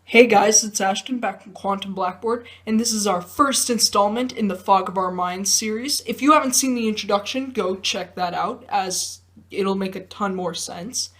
Hey guys, it's Ashton back from Quantum Blackboard, and this is our first installment in the Fog of Our Minds series. If you haven't seen the introduction, go check that out, as it'll make a ton more sense.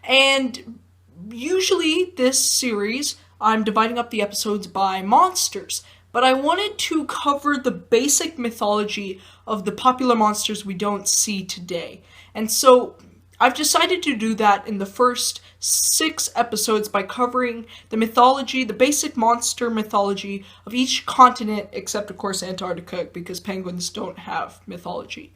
And usually, this series, I'm dividing up the episodes by monsters, but I wanted to cover the basic mythology of the popular monsters we don't see today. And so, I've decided to do that in the first 6 episodes by covering the mythology, the basic monster mythology of each continent, except of course Antarctica, because penguins don't have mythology.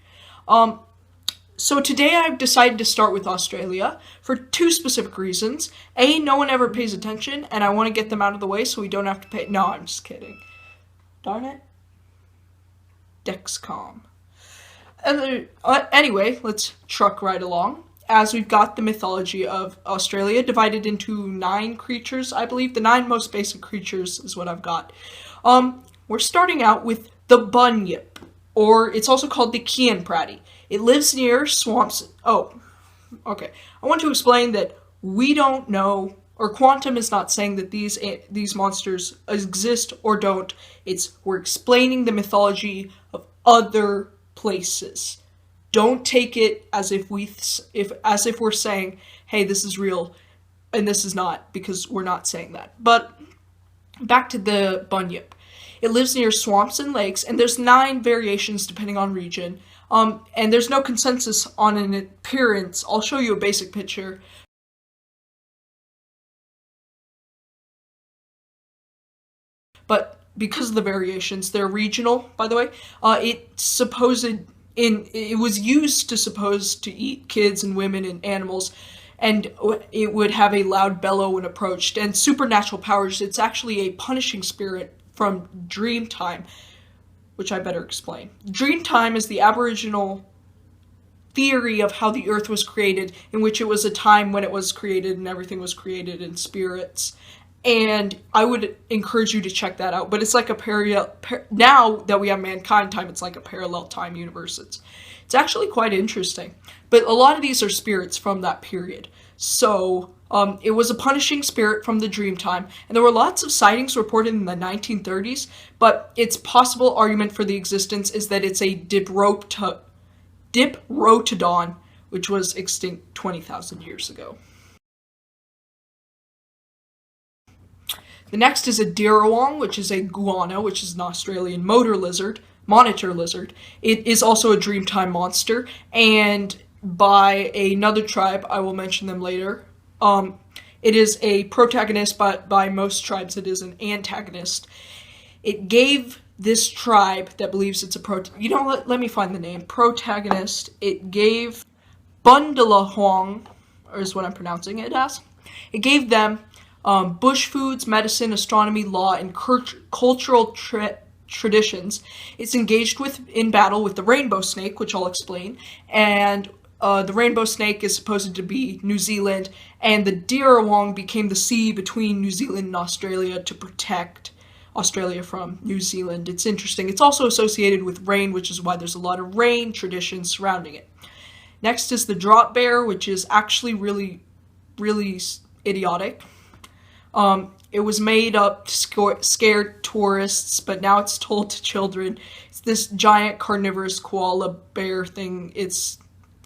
So today I've decided to start with Australia for two specific reasons. A, no one ever pays attention, and I want to get them out of the way so we don't have to pay. No, I'm just kidding. Darn it. Dexcom. Anyway, let's truck right along. As we've got the mythology of Australia divided into 9 creatures, I believe. The 9 most basic creatures is what I've got. We're starting out with the bunyip, or it's also called the Kianpraddy. It lives near swamps. Oh, okay. I want to explain that we don't know, or Quantum is not saying that these monsters exist or don't. We're explaining the mythology of other places. Don't take it as if we're saying, hey, this is real and this is not, because we're not saying that. But back to the bunyip. It lives near swamps and lakes, and there's 9 variations depending on region. And there's no consensus on an appearance. I'll show you a basic picture. But because of the variations, they're regional, by the way. It was used to eat kids and women and animals, and it would have a loud bellow when approached. And supernatural powers, it's actually a punishing spirit from Dreamtime, which I better explain. Dreamtime is the Aboriginal theory of how the earth was created, in which it was a time when it was created and everything was created in spirits. And I would encourage you to check that out. But it's like now that we have mankind time, it's like a parallel time universe. It's actually quite interesting. But a lot of these are spirits from that period. So it was a punishing spirit from the dream time, and there were lots of sightings reported in the 1930s. But its possible argument for the existence is that it's a Diprotodon, which was extinct 20,000 years ago. The next is a Dirawong, which is a guano, which is an Australian monitor lizard. It is also a Dreamtime monster, and by another tribe, I will mention them later. It is a protagonist, but by most tribes it is an antagonist. It gave this tribe that believes it's let me find the name. Protagonist. It gave Bundalahong, or is what I'm pronouncing it as. It gave them bush foods, medicine, astronomy, law, and cultural traditions. It's engaged in battle with the rainbow snake, which I'll explain. And the rainbow snake is supposed to be New Zealand, and the Dirawong became the sea between New Zealand and Australia to protect Australia from New Zealand. It's interesting. It's also associated with rain, which is why there's a lot of rain traditions surrounding it. Next is the drop bear, which is actually really, really idiotic. It was made up to scare tourists, but now it's told to children. It's this giant carnivorous koala bear thing. It's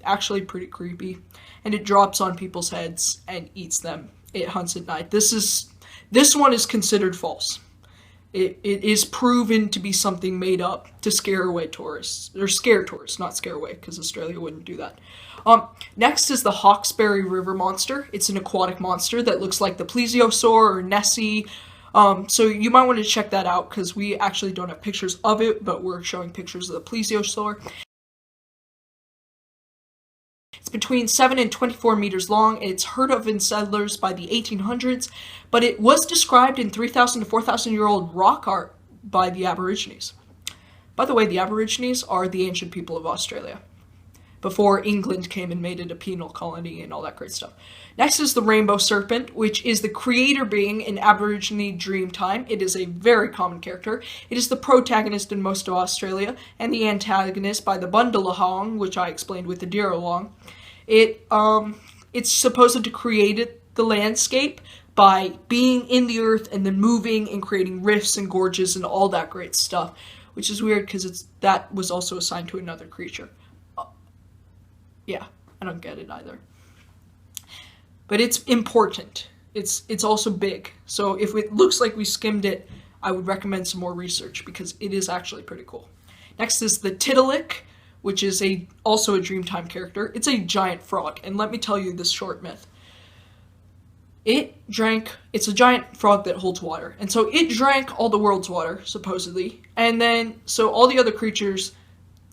actually pretty creepy. And it drops on people's heads and eats them. It hunts at night. This one is considered false. It is proven to be something made up to scare away tourists. Or scare tourists, not scare away, because Australia wouldn't do that. Next is the Hawkesbury River monster. It's an aquatic monster that looks like the plesiosaur or Nessie. So you might want to check that out, because we actually don't have pictures of it, but we're showing pictures of the plesiosaur. It's between 7 and 24 meters long, and it's heard of in settlers by the 1800s, but it was described in 3,000 to 4,000-year-old rock art by the Aborigines. By the way, the Aborigines are the ancient people of Australia, before England came and made it a penal colony and all that great stuff. Next is the rainbow serpent, which is the creator being in Aborigine Dreamtime. It is a very common character. It is the protagonist in most of Australia, and the antagonist by the Bundalahong, which I explained with the Dirawong. It's supposed to create the landscape, by being in the earth and then moving and creating rifts and gorges and all that great stuff, which is weird because that was also assigned to another creature. Yeah, I don't get it either. But it's important. It's also big. So if it looks like we skimmed it, I would recommend some more research because it is actually pretty cool. Next is the Titanic, which is also a Dreamtime character. It's a giant frog, and let me tell you this short myth. It's a giant frog that holds water, and so it drank all the world's water, supposedly, and then, so all the other creatures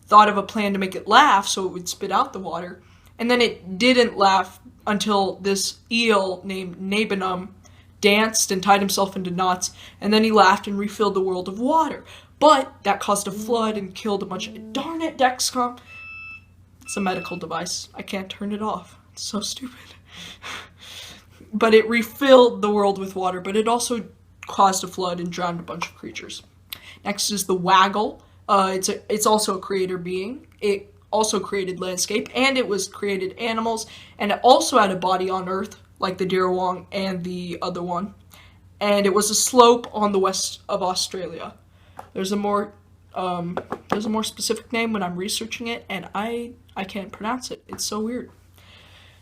thought of a plan to make it laugh so it would spit out the water, and then it didn't laugh until this eel named Nabanum danced and tied himself into knots, and then he laughed and refilled the world of water. But that caused a flood and killed a bunch of... Darn it, Dexcom! It's a medical device. I can't turn it off. It's so stupid. But it refilled the world with water, but it also caused a flood and drowned a bunch of creatures. Next is the Waggle. It's also a creator being. It also created landscape, and it was created animals, and it also had a body on Earth, like the Dirrawong and the other one. And it was a slope on the west of Australia. There's a more specific name when I'm researching it, and I can't pronounce it. It's so weird.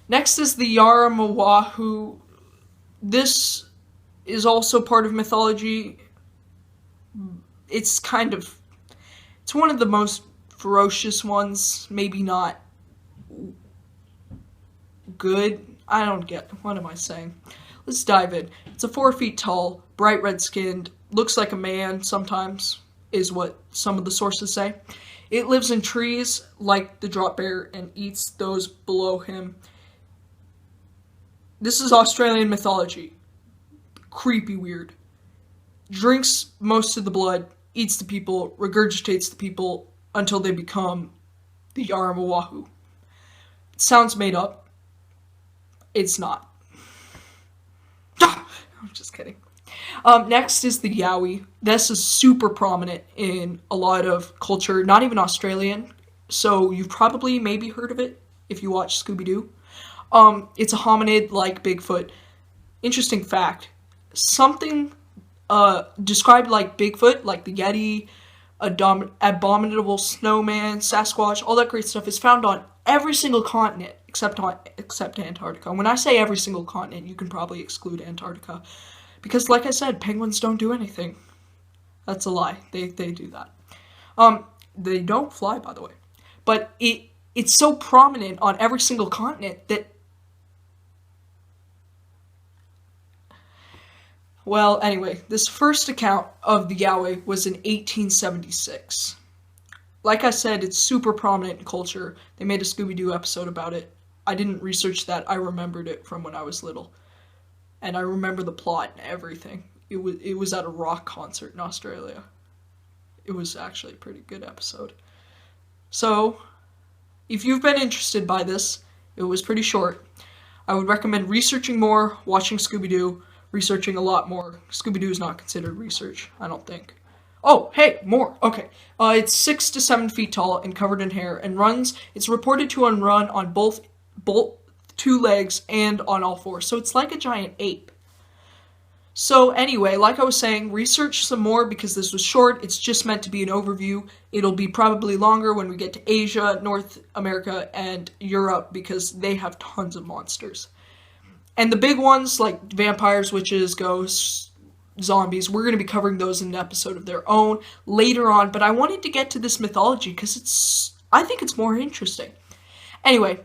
Next is the Yaramawahu. This is also part of mythology. It's one of the most ferocious ones. Maybe not good. I don't get, what am I saying? Let's dive in. It's a 4 feet tall, bright red skinned, looks like a man sometimes, is what some of the sources say. It lives in trees like the drop bear and eats those below him. This is Australian mythology. Creepy weird. Drinks most of the blood, eats the people, regurgitates the people until they become the Yaramawahu. It sounds made up. It's not. I'm just kidding. Next is the Yowie. This is super prominent in a lot of culture, not even Australian, so you've probably maybe heard of it if you watch Scooby-Doo. It's a hominid like Bigfoot. Interesting fact, something described like Bigfoot, like the Yeti, abominable snowman, Sasquatch, all that great stuff is found on every single continent except Antarctica. And when I say every single continent, you can probably exclude Antarctica. Because like I said, penguins don't do anything. That's a lie. They do that. They don't fly, by the way. But it's so prominent on every single continent that... Well, anyway, this first account of the Yowie was in 1876. Like I said, it's super prominent in culture. They made a Scooby-Doo episode about it. I didn't research that. I remembered it from when I was little. And I remember the plot and everything. It was at a rock concert in Australia. It was actually a pretty good episode. So, if you've been interested by this, it was pretty short. I would recommend researching more, watching Scooby-Doo, researching a lot more. Scooby-Doo is not considered research, I don't think. Oh, hey, more. Okay. It's 6 to 7 feet tall and covered in hair and it's reported to run on both 2 legs and on all 4. So it's like a giant ape. So anyway, like I was saying, research some more because this was short. It's just meant to be an overview. It'll be probably longer when we get to Asia, North America, and Europe because they have tons of monsters. And the big ones like vampires, witches, ghosts, zombies, we're going to be covering those in an episode of their own later on. But I wanted to get to this mythology because I think it's more interesting. Anyway,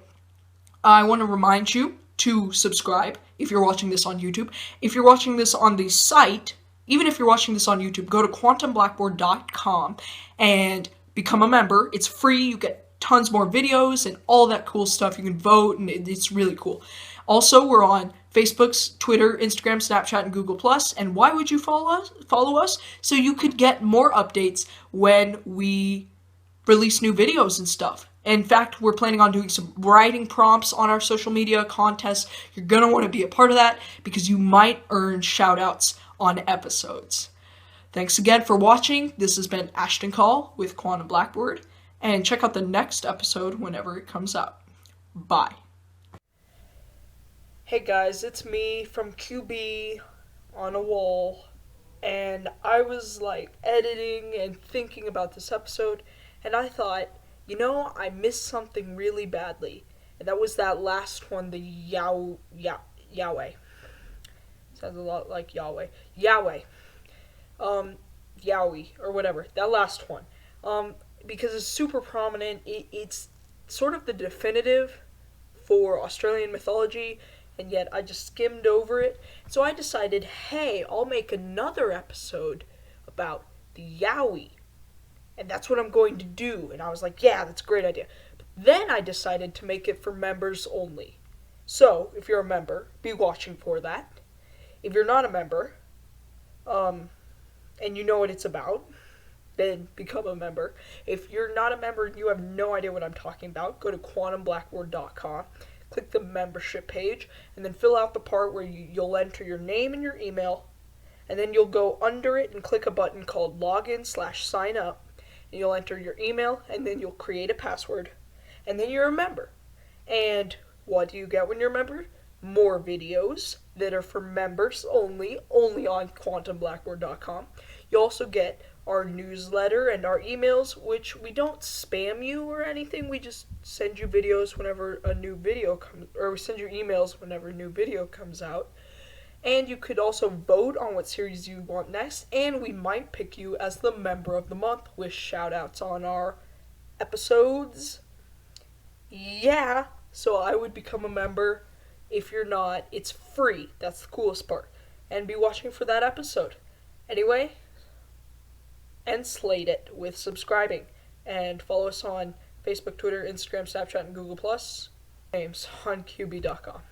I want to remind you to subscribe if you're watching this on YouTube. If you're watching this on the site, even if you're watching this on YouTube, go to quantumblackboard.com and become a member. It's free. You get tons more videos and all that cool stuff. You can vote, and it's really cool. Also, we're on Facebook, Twitter, Instagram, Snapchat, and Google+. And why would you follow us? So you could get more updates when we release new videos and stuff. In fact, we're planning on doing some writing prompts on our social media contests. You're going to want to be a part of that because you might earn shout-outs on episodes. Thanks again for watching. This has been Ashton Call with Quantum Blackboard. And check out the next episode whenever it comes out. Bye. Hey guys, it's me from QB on a wall, and I was like editing and thinking about this episode, and I thought, I missed something really badly, and that was that last one, the Yahweh. Sounds a lot like Yahweh. Yahweh. Um, Yowie or whatever. That last one. Because it's super prominent. It's sort of the definitive for Australian mythology, and yet I just skimmed over it. So I decided, hey, I'll make another episode about the Yowie. And that's what I'm going to do. And I was like, yeah, that's a great idea. But then I decided to make it for members only. So, if you're a member, be watching for that. If you're not a member, um, and you know what it's about, then become a member. If you're not a member and you have no idea what I'm talking about, go to quantumblackboard.com, click the membership page, and then fill out the part where you'll enter your name and your email, and then you'll go under it and click a button called login/sign up, and you'll enter your email, and then you'll create a password, and then you're a member. And what do you get when you're a member? More videos that are for members only on quantumblackboard.com. You also get our newsletter and our emails, which we don't spam you or anything. We just send you videos whenever a new video comes, or we send you emails whenever a new video comes out. And you could also vote on what series you want next, and we might pick you as the member of the month with shout outs on our episodes. Yeah, so I would become a member. If you're not, it's free. That's the coolest part. And be watching for that episode. Anyway, and slate it with subscribing. And follow us on Facebook, Twitter, Instagram, Snapchat, and Google+. Names on QB.com.